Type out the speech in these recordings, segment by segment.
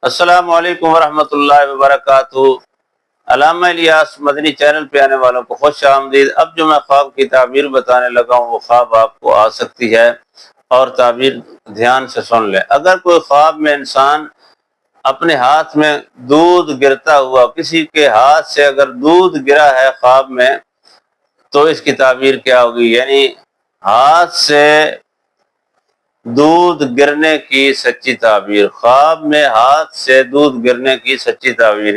السلام علیکم ورحمۃ اللہ وبرکاتہ۔ علامہ الیاس مدنی چینل پہ آنے والوں کو خوش آمدید۔ اب جو میں خواب کی تعبیر بتانے لگا ہوں وہ خواب آپ کو آ سکتی ہے، اور تعبیر دھیان سے سن لیں۔ اگر کوئی خواب میں انسان اپنے ہاتھ میں دودھ گرتا ہوا، کسی کے ہاتھ سے اگر دودھ گرا ہے خواب میں، تو اس کی تعبیر کیا ہوگی؟ یعنی ہاتھ سے دودھ گرنے کی سچی تعبیر، خواب میں ہاتھ سے دودھ گرنے کی سچی تعبیر۔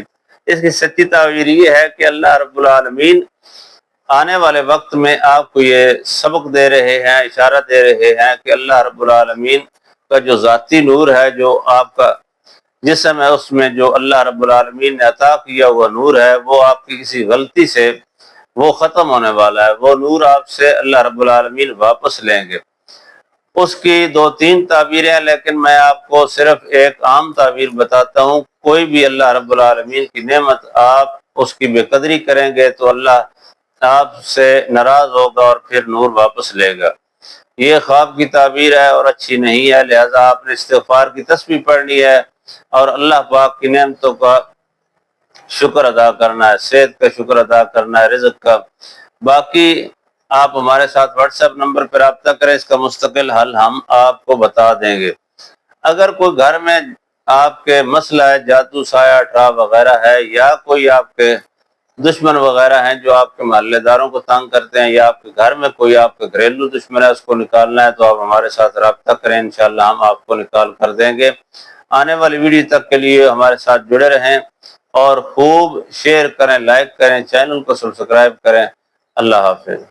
اس کی سچی تعبیر یہ ہے کہ اللہ رب العالمین آنے والے وقت میں آپ کو یہ سبق دے رہے ہیں، اشارہ دے رہے ہیں کہ اللہ رب العالمین کا جو ذاتی نور ہے، جو آپ کا جسم ہے، اس میں جو اللہ رب العالمین نے عطا کیا ہوا نور ہے، وہ آپ کی کسی غلطی سے وہ ختم ہونے والا ہے۔ وہ نور آپ سے اللہ رب العالمین واپس لیں گے۔ اس کی دو تین تعبیریں، لیکن میں آپ کو صرف ایک عام تعبیر بتاتا ہوں۔ کوئی بھی اللہ رب العالمین کی نعمت آپ اس کی بے قدری کریں گے تو اللہ آپ سے ناراض ہوگا اور پھر نور واپس لے گا۔ یہ خواب کی تعبیر ہے اور اچھی نہیں ہے، لہذا آپ نے استغفار کی تسبیح پڑھنی ہے اور اللہ پاک کی نعمتوں کا شکر ادا کرنا ہے، صحت کا شکر ادا کرنا ہے، رزق کا۔ باقی آپ ہمارے ساتھ واٹس ایپ نمبر پر رابطہ کریں، اس کا مستقل حل ہم آپ کو بتا دیں گے۔ اگر کوئی گھر میں آپ کے مسئلہ ہے، جادو سایہ ٹھا وغیرہ ہے، یا کوئی آپ کے دشمن وغیرہ ہیں جو آپ کے محلے داروں کو تنگ کرتے ہیں، یا آپ کے گھر میں کوئی آپ کے گھریلو دشمن ہے، اس کو نکالنا ہے، تو آپ ہمارے ساتھ رابطہ کریں، انشاءاللہ ہم آپ کو نکال کر دیں گے۔ آنے والی ویڈیو تک کے لیے ہمارے ساتھ جڑے رہیں اور خوب شیئر کریں، لائک کریں، چینل کو سبسکرائب کریں۔ اللہ حافظ۔